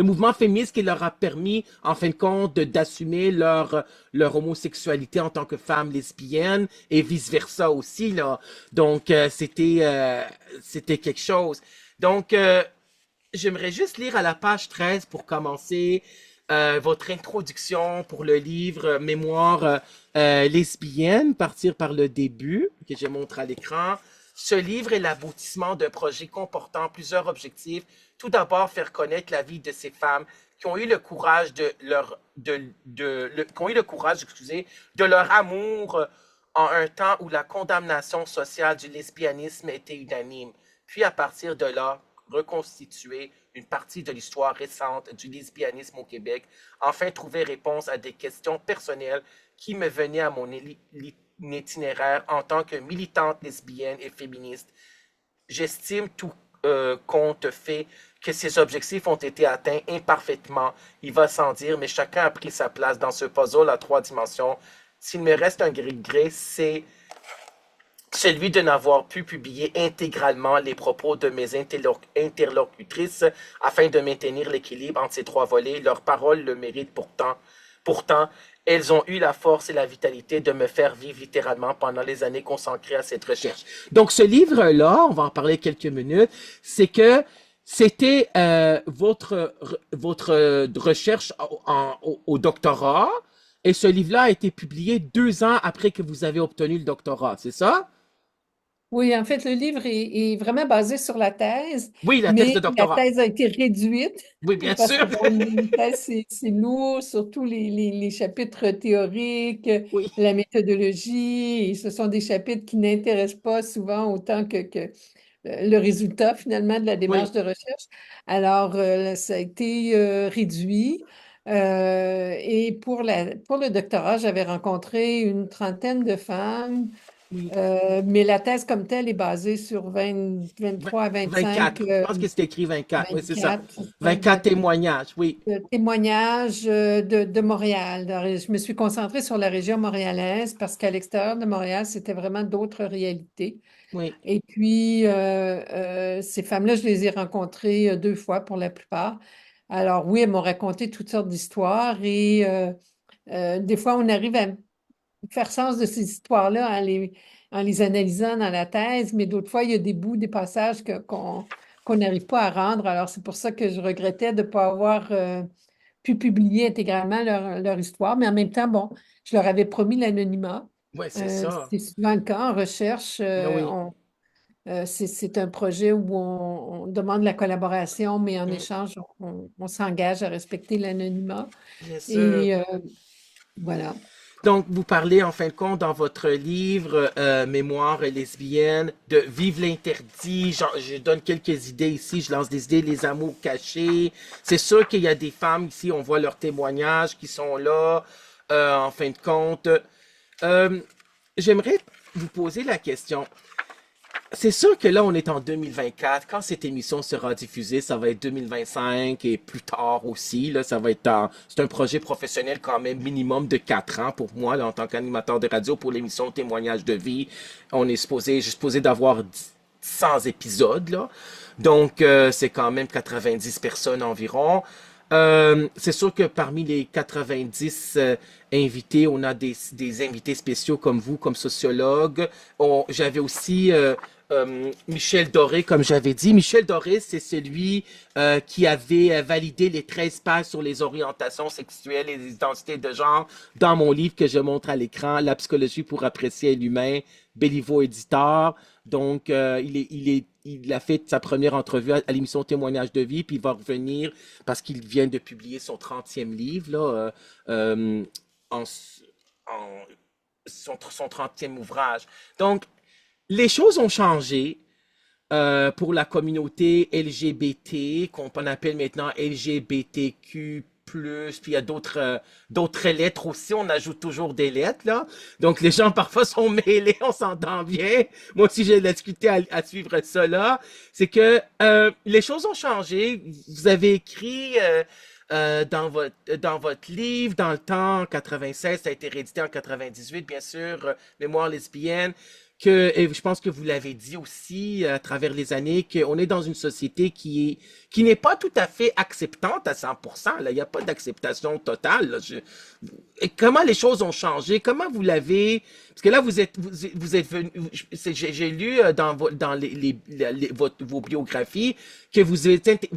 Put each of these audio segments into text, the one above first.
le mouvement féministe qui leur a permis, en fin de compte, d'assumer leur homosexualité en tant que femme lesbienne et vice-versa aussi, là. Donc, c'était quelque chose. Donc, j'aimerais juste lire à la page 13 pour commencer votre introduction pour le livre Mémoire lesbienne, partir par le début, que je montre à l'écran. Ce livre est l'aboutissement d'un projet comportant plusieurs objectifs. Tout d'abord, faire connaître la vie de ces femmes qui ont eu le courage qui ont eu le courage, excusez, de leur amour en un temps où la condamnation sociale du lesbianisme était unanime. Puis à partir de là, reconstituer une partie de l'histoire récente du lesbianisme au Québec, enfin trouver réponse à des questions personnelles qui me venaient à mon itinéraire en tant que militante lesbienne et féministe. J'estime tout compte fait que ces objectifs ont été atteints imparfaitement, il va sans dire, mais chacun a pris sa place dans ce puzzle à trois dimensions. S'il me reste un regret, c'est celui de n'avoir pu publier intégralement les propos de mes interlocutrices afin de maintenir l'équilibre entre ces trois volets. Leurs paroles le méritent pourtant. Pourtant, elles ont eu la force et la vitalité de me faire vivre littéralement pendant les années consacrées à cette recherche. Donc, ce livre-là, on va en parler quelques minutes, c'est que c'était votre recherche au doctorat, et ce livre-là a été publié 2 ans après que vous avez obtenu le doctorat, c'est ça? Oui, en fait, le livre est vraiment basé sur la thèse, Oui, la thèse mais de la doctorat. thèse a été réduite Oui, bien parce que, sûr. bon, une thèse, c'est lourd, surtout les chapitres théoriques, Oui, la méthodologie, et ce sont des chapitres qui n'intéressent pas souvent autant que le résultat, finalement, de la démarche oui. de recherche. Alors, ça a été réduit. Et pour le doctorat, j'avais rencontré une trentaine de femmes, Oui. mais la thèse comme telle est basée sur 23 à 25, 24. Je pense que c'est écrit 24. Oui, c'est ça. 24, c'est ça 24 exactement, témoignages. Oui. témoignages de Montréal. Alors, je me suis concentrée sur la région montréalaise parce qu'à l'extérieur de Montréal, c'était vraiment d'autres réalités. Oui. Et puis, ces femmes-là, je les ai rencontrées 2 fois pour la plupart. Alors oui, elles m'ont raconté toutes sortes d'histoires et des fois, on arrive à faire sens de ces histoires-là en les analysant dans la thèse, mais d'autres fois, il y a des bouts, des passages qu'on n'arrive pas à rendre. Alors, c'est pour ça que je regrettais de ne pas avoir pu publier intégralement leur histoire, mais en même temps, bon, je leur avais promis l'anonymat. Oui, c'est ça. C'est souvent le cas en recherche. Ben oui. C'est un projet où on demande la collaboration, mais en Mm, échange, on s'engage à respecter l'anonymat. bien sûr. Et voilà. Donc, vous parlez en fin de compte dans votre livre Mémoire lesbienne de Vive l'interdit. Je donne quelques idées ici, je lance des idées, les amours cachés. C'est sûr qu'il y a des femmes ici, on voit leurs témoignages qui sont là en fin de compte. Euh, J'aimerais vous poser la question. C'est sûr que là, on est en 2024. Quand cette émission sera diffusée, ça va être 2025 et plus tard aussi. Là, ça va être c'est un projet professionnel quand même minimum de 4 ans pour moi, là, en tant qu'animateur de radio pour l'émission Témoignages de vie. J'ai supposé d'avoir 100 épisodes, là. Donc, c'est quand même 90 personnes environ. C'est sûr que parmi les 90 invités, on a des invités spéciaux comme vous, comme sociologue. J'avais aussi Michel Doré, comme j'avais dit. Michel Doré, c'est celui qui avait validé les 13 pages sur les orientations sexuelles et les identités de genre dans mon livre que je montre à l'écran, La psychologie pour apprécier l'humain, Béliveau éditeur. Donc, il a fait sa première entrevue à l'émission Témoignage de vie, puis il va revenir parce qu'il vient de publier son 30e livre, là, en, en son 30e ouvrage. Donc, les choses ont changé pour la communauté LGBT, qu'on appelle maintenant LGBTQ+, puis il y a d'autres lettres aussi, on ajoute toujours des lettres, là. Donc les gens parfois sont mêlés, on s'entend bien. Moi aussi, j'ai discuté à suivre ça là. C'est que les choses ont changé. Vous avez écrit dans votre livre, dans le temps, en 96, ça a été réédité en 98, bien sûr, Mémoire lesbienne. et je pense que vous l'avez dit aussi à travers les années, qu'on est dans une société qui n'est pas tout à fait acceptante à 100%. Là, il n'y a pas d'acceptation totale. Là. Et comment les choses ont changé? Comment vous l'avez? Parce que là, vous êtes venu. J'ai lu dans vos biographies que vous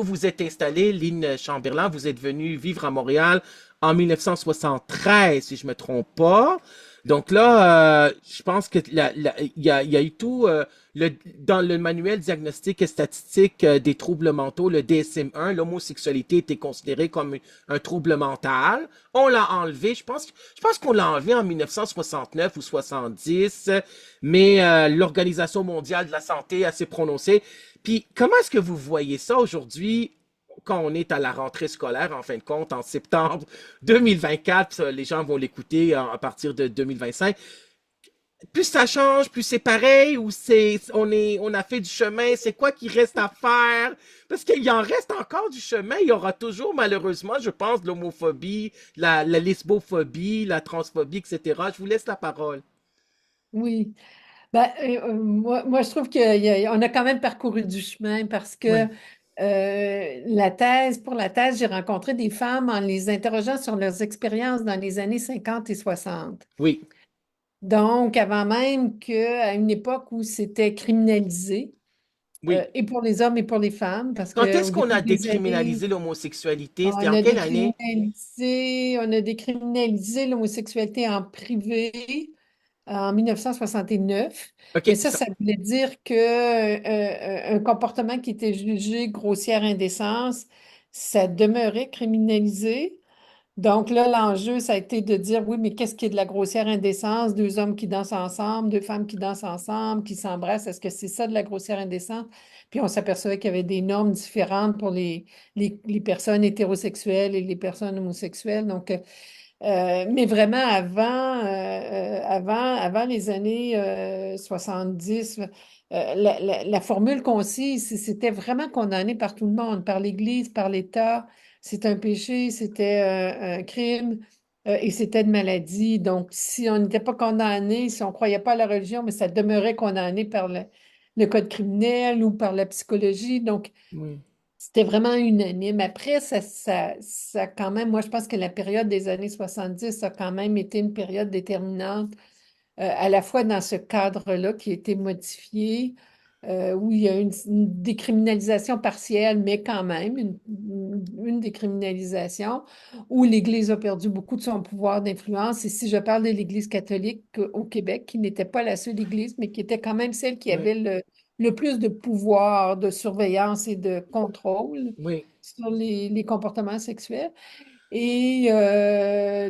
vous êtes installé, Lynn Chamberlain, vous êtes venu vivre à Montréal en 1973, si je me trompe pas. Donc là, je pense que il y a eu tout dans le manuel diagnostic et statistique des troubles mentaux, le DSM-1, l'homosexualité était considérée comme un trouble mental. On l'a enlevé, je pense qu'on l'a enlevé en 1969 ou 70, mais l'Organisation mondiale de la santé a s'est prononcée. Puis comment est-ce que vous voyez ça aujourd'hui? Quand on est à la rentrée scolaire, en fin de compte, en septembre 2024, les gens vont l'écouter à partir de 2025. Plus ça change, plus c'est pareil, ou on a fait du chemin, c'est quoi qui reste à faire? Parce qu'il en reste encore du chemin, il y aura toujours, malheureusement, je pense, de l'homophobie, la lesbophobie, la transphobie, etc. Je vous laisse la parole. Oui. Ben, moi, je trouve qu'on a quand même parcouru du chemin parce que Oui, pour la thèse, j'ai rencontré des femmes en les interrogeant sur leurs expériences dans les années 50 et 60. oui, Donc, avant même qu'à une époque où c'était criminalisé, oui. et pour les hommes et pour les femmes, parce Quand qu'au est-ce qu'on début a des années, décriminalisé l'homosexualité? C'était on en a quelle année? décriminalisé l'homosexualité en privé en 1969. OK, Mais ça voulait dire que un comportement qui était jugé grossière indécence, ça demeurait criminalisé. Donc là, l'enjeu, ça a été de dire, oui, mais qu'est-ce qui est de la grossière indécence? Deux hommes qui dansent ensemble, deux femmes qui dansent ensemble, qui s'embrassent, est-ce que c'est ça de la grossière indécence? Puis on s'apercevait qu'il y avait des normes différentes pour les personnes hétérosexuelles et les personnes homosexuelles. Donc, mais vraiment avant les années 70, la formule concise, c'était vraiment condamné par tout le monde, par l'Église, par l'État. C'était un péché, c'était un crime et c'était une maladie. Donc, si on n'était pas condamné, si on ne croyait pas à la religion, mais ça demeurait condamné par le code criminel ou par la psychologie. Donc, oui, c'était vraiment unanime. Après, quand même, moi, je pense que la période des années 70 a quand même été une période déterminante, à la fois dans ce cadre-là qui a été modifié, où il y a une décriminalisation partielle, mais quand même une décriminalisation, où l'Église a perdu beaucoup de son pouvoir d'influence. Et si je parle de l'Église catholique au Québec, qui n'était pas la seule Église, mais qui était quand même celle qui oui, avait le plus de pouvoir de surveillance et de contrôle oui. sur les comportements sexuels. Et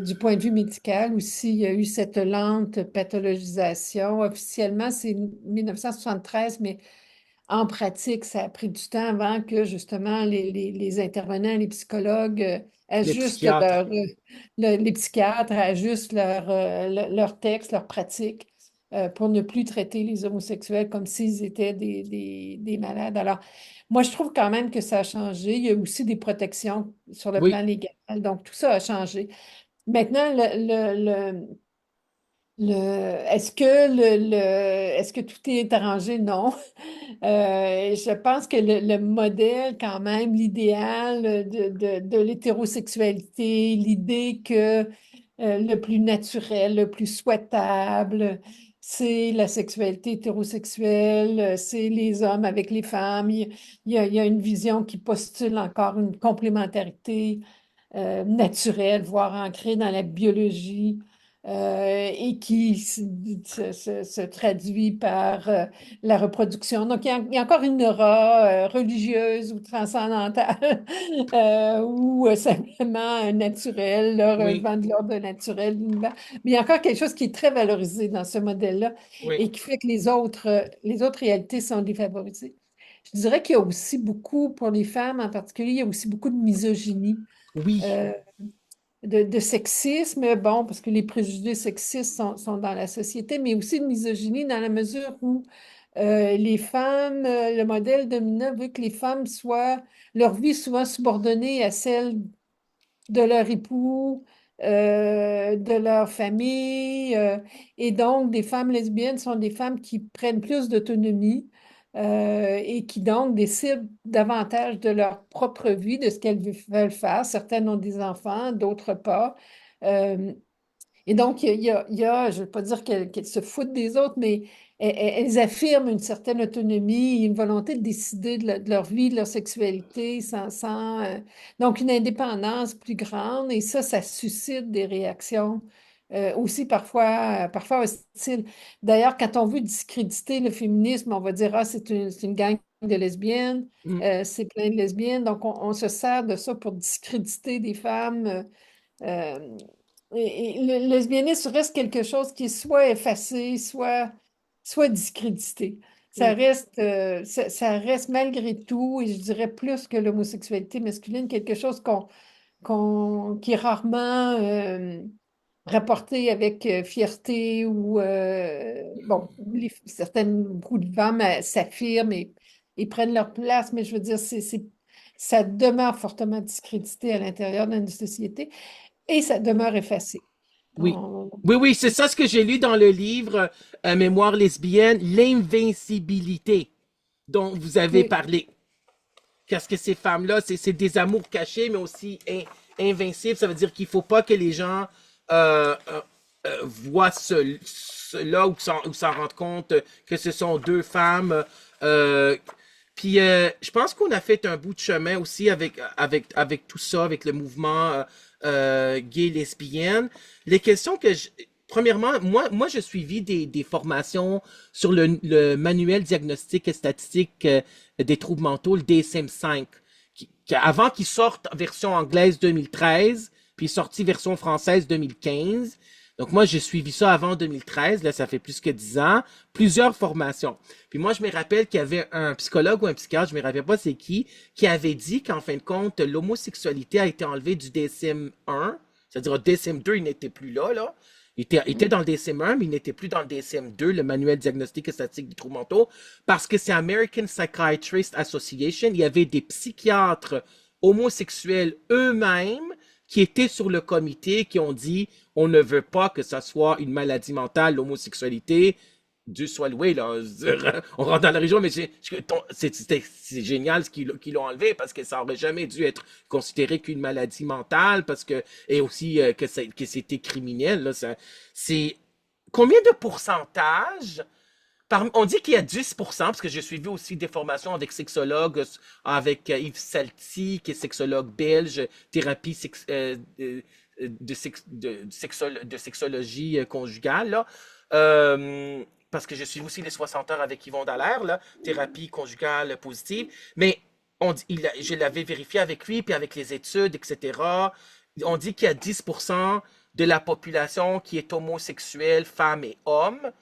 du point de vue médical aussi, il y a eu cette lente pathologisation. Officiellement, c'est 1973, mais en pratique, ça a pris du temps avant que justement les intervenants, les psychologues Les ajustent psychiatres. les psychiatres ajustent leur texte, leur pratique pour ne plus traiter les homosexuels comme s'ils étaient des malades. Alors, moi, je trouve quand même que ça a changé. Il y a aussi des protections sur le Oui, plan légal. Donc, tout ça a changé. Maintenant, est-ce que tout est arrangé? Non. Je pense que le modèle, quand même, l'idéal de l'hétérosexualité, l'idée que le plus naturel, le plus souhaitable, c'est la sexualité hétérosexuelle, c'est les hommes avec les femmes. Il y a une vision qui postule encore une complémentarité naturelle, voire ancrée dans la biologie, et qui se traduit par la reproduction. Donc, il y a encore une aura religieuse ou transcendantale ou simplement naturelle, là, oui, relevant de l'ordre naturel de l'univers. Mais il y a encore quelque chose qui est très valorisé dans ce modèle-là oui, et qui fait que les autres réalités sont défavorisées. Je dirais qu'il y a aussi beaucoup, pour les femmes en particulier, il y a aussi beaucoup de misogynie. oui, euh, de sexisme, bon, parce que les préjugés sexistes sont dans la société, mais aussi de misogynie dans la mesure où les femmes, le modèle dominant veut que les femmes soient, leur vie souvent subordonnée à celle de leur époux, de leur famille. Et donc, des femmes lesbiennes sont des femmes qui prennent plus d'autonomie et qui donc décident davantage de leur propre vie, de ce qu'elles veulent faire. Certaines ont des enfants, d'autres pas. Euh, et donc, je ne veux pas dire qu'elles se foutent des autres, mais elles affirment une certaine autonomie, une volonté de décider de leur vie, de leur sexualité, donc une indépendance plus grande. Et ça suscite des réactions aussi parfois hostiles. D'ailleurs, quand on veut discréditer le féminisme, on va dire, ah, c'est une gang de lesbiennes, Mm. c'est plein de lesbiennes. Donc, on se sert de ça pour discréditer des femmes. Euh, et le lesbianisme reste quelque chose qui est soit effacé, soit discrédité. Mm. Ça reste malgré tout, et je dirais plus que l'homosexualité masculine, quelque chose qui est rarement rapporté avec fierté ou, bon, beaucoup de femmes s'affirment et prennent leur place, mais je veux dire, ça demeure fortement discrédité à l'intérieur de notre société. Et ça demeure effacé. Oui. On- Oui, oui, c'est ça ce que j'ai lu dans le livre Mémoire lesbienne, l'invincibilité dont vous avez Oui, parlé. Parce que ces femmes-là, c'est des amours cachés, mais aussi invincibles. Ça veut dire qu'il ne faut pas que les gens voient cela ou s'en rendent compte que ce sont deux femmes. Euh, je pense qu'on a fait un bout de chemin aussi avec tout ça, avec le mouvement gay lesbienne. Les questions premièrement, moi, j'ai suivi des formations sur le manuel diagnostique et statistique des troubles mentaux, le DSM-5, avant qu'il sorte version anglaise 2013, puis sorti version française 2015. Donc moi, j'ai suivi ça avant 2013, là, ça fait plus que 10 ans, plusieurs formations. Puis moi, je me rappelle qu'il y avait un psychologue ou un psychiatre, je me rappelle pas c'est qui avait dit qu'en fin de compte, l'homosexualité a été enlevée du DSM-1, c'est-à-dire au DSM-2, il n'était plus là. Il était dans le DSM-1, mais il n'était plus dans le DSM-2, le manuel diagnostique et statistique des troubles mentaux, parce que c'est American Psychiatrist Association. Il y avait des psychiatres homosexuels eux-mêmes qui étaient sur le comité, qui ont dit on ne veut pas que ça soit une maladie mentale, l'homosexualité. Dieu soit loué, là. On rentre dans la région, mais c'est génial ce qu'ils l'ont enlevé parce que ça aurait jamais dû être considéré qu'une maladie mentale parce que, et aussi que c'était criminel, là. C'est combien de pourcentage? On dit qu'il y a 10%, parce que j'ai suivi aussi des formations avec sexologues, avec Yves Salty, qui est sexologue belge, thérapie de sexologie conjugale, là. Parce que je suis aussi les 60 heures avec Yvon Dallaire, là, thérapie conjugale positive. Mais je l'avais vérifié avec lui, puis avec les études, etc. On dit qu'il y a 10% de la population qui est homosexuelle, femmes et hommes.